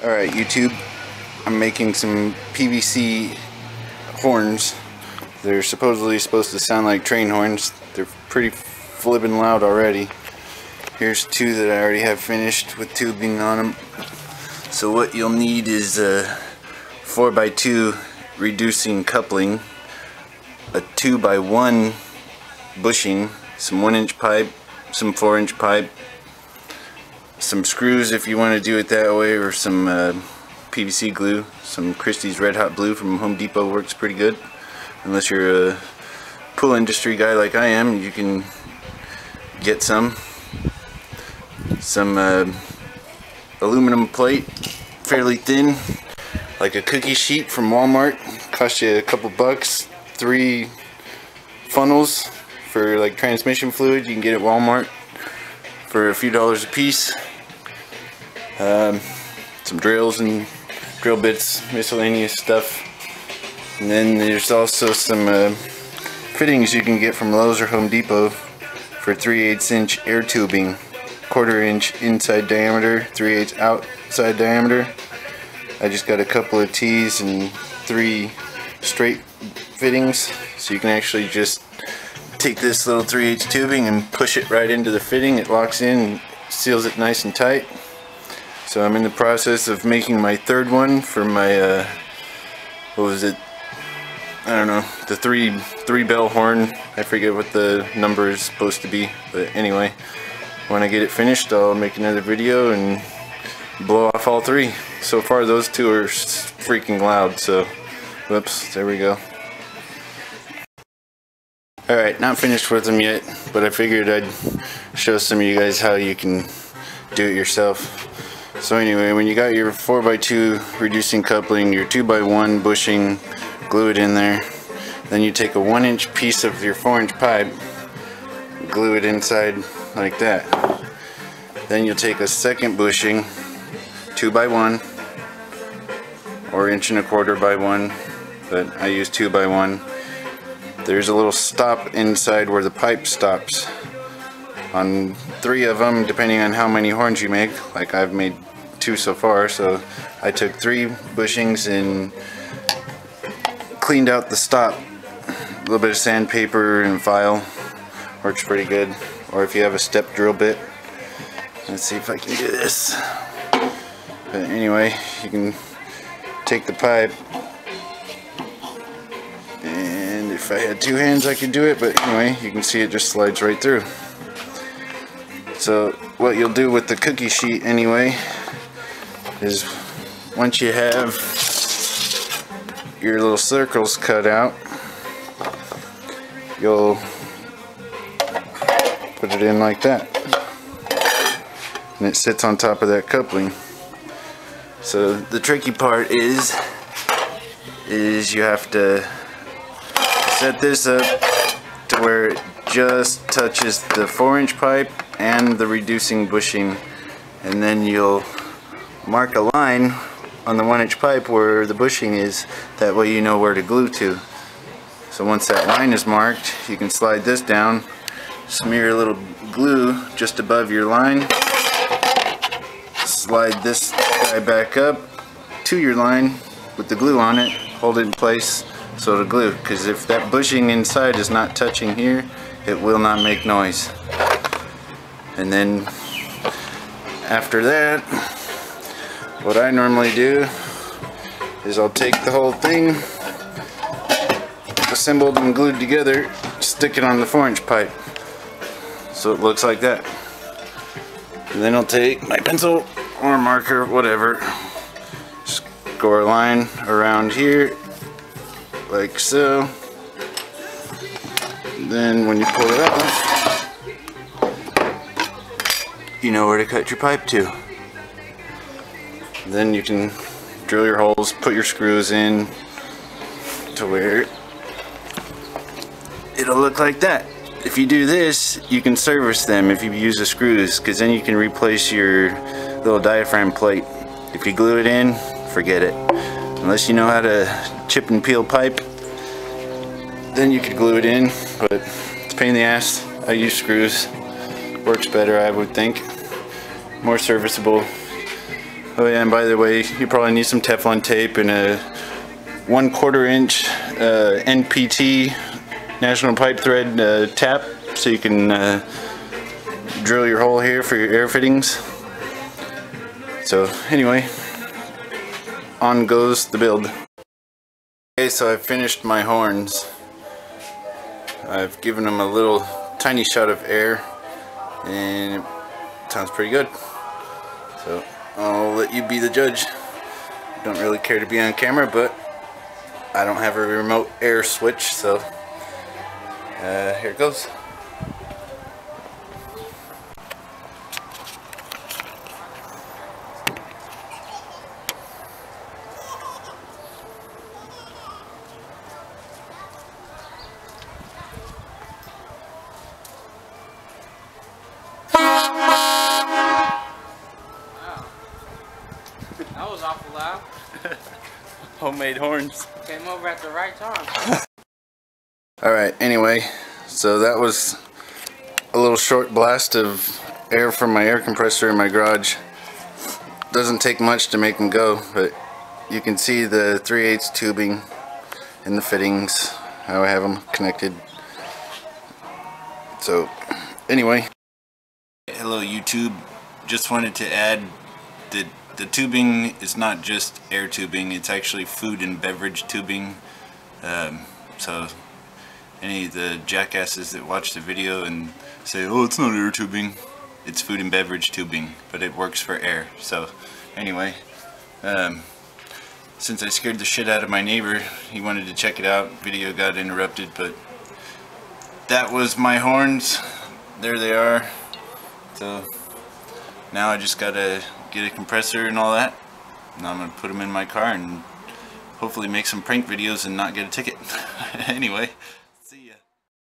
Alright YouTube, I'm making some PVC horns. They're supposedly supposed to sound like train horns. They're pretty flippin' loud already. Here's two that I already have finished with tubing on them. So what you'll need is a 4x2 reducing coupling, a 2x1 bushing, some 1-inch pipe, some 4-inch pipe, some screws if you want to do it that way, or some PVC glue. Some Christie's Red Hot Blue from Home Depot works pretty good. Unless you're a pool industry guy like I am, you can get some aluminum plate, fairly thin, like a cookie sheet from Walmart. Cost you a couple bucks. 3 funnels for like transmission fluid you can get at Walmart for a few dollars a piece. Some drills and drill bits, miscellaneous stuff. And then there's also some fittings you can get from Lowe's or Home Depot for 3/8 inch air tubing, 1/4 inch inside diameter, 3/8 outside diameter. I just got a couple of T's and 3 straight fittings, so you can actually just take this little 3/8 tubing and push it right into the fitting. It locks in and seals it nice and tight. So I'm in the process of making my 3rd one for my what was it, I don't know, the three bell horn. I forget what the number is supposed to be, but anyway, when I get it finished I'll make another video and blow off all 3. So far those 2 are freaking loud, so whoops, there we go. Alright, not finished with them yet, but I figured I'd show some of you guys how you can do it yourself. So anyway, when you got your 4x2 reducing coupling, your 2x1 bushing, glue it in there. Then you take a 1-inch piece of your 4-inch pipe, glue it inside like that. Then you'll take a 2nd bushing, 2x1 or 1.25" by 1, but I use 2x1. There's a little stop inside where the pipe stops on 3 of them, depending on how many horns you make. Like I've made 2 so far, so I took 3 bushings and cleaned out the stop. A little bit of sandpaper and file works pretty good, or if you have a step drill bit. Let's see if I can do this. But anyway, you can take the pipe, and if I had 2 hands I could do it, but anyway, you can see it just slides right through. So what you'll do with the cookie sheet anyway is, once you have your little circles cut out, you'll put it in like that, and it sits on top of that coupling. So the tricky part is you have to set this up to where it just touches the 4-inch pipe and the reducing bushing, and then you'll mark a line on the 1-inch pipe where the bushing is. That way you know where to glue to. So once that line is marked, you can slide this down, smear a little glue just above your line, slide this guy back up to your line with the glue on it, hold it in place so it'll glue, because if that bushing inside is not touching here, it will not make noise. And then after that, what I normally do is I'll take the whole thing assembled and glued together, stick it on the 4-inch pipe so it looks like that. And then I'll take my pencil or marker, whatever, score a line around here like so. Then when you pull it off, you know where to cut your pipe to. Then you can drill your holes, put your screws in to where it'll look like that. If you do this, you can service them if you use the screws, because then you can replace your little diaphragm plate. If you glue it in, forget it. Unless you know how to chip and peel pipe, then you could glue it in, but it's a pain in the ass. I use screws. Works better, I would think. More serviceable. Oh yeah, and by the way, you probably need some Teflon tape and a 1/4 inch NPT National Pipe Thread tap, so you can drill your hole here for your air fittings. So anyway, on goes the build. Okay, so I've finished my horns. I've given them a little tiny shot of air, and it sounds pretty good. So I'll let you be the judge. Don't really care to be on camera, but I don't have a remote air switch, so here it goes. That was awful loud. Homemade horns. Came over at the right time. Alright, anyway, so that was a little short blast of air from my air compressor in my garage. Doesn't take much to make them go, but you can see the 3/8 tubing in the fittings, how I have them connected. So, anyway. Hello YouTube, just wanted to add that the tubing is not just air tubing, it's actually food and beverage tubing. So any of the jackasses that watch the video and say, oh, it's not air tubing, it's food and beverage tubing, but it works for air. So anyway, since I scared the shit out of my neighbor, he wanted to check it out. Video got interrupted, but that was my horns. There they are. So now I just gotta get a compressor and all that, and I'm gonna put them in my car and hopefully make some prank videos and not get a ticket. Anyway.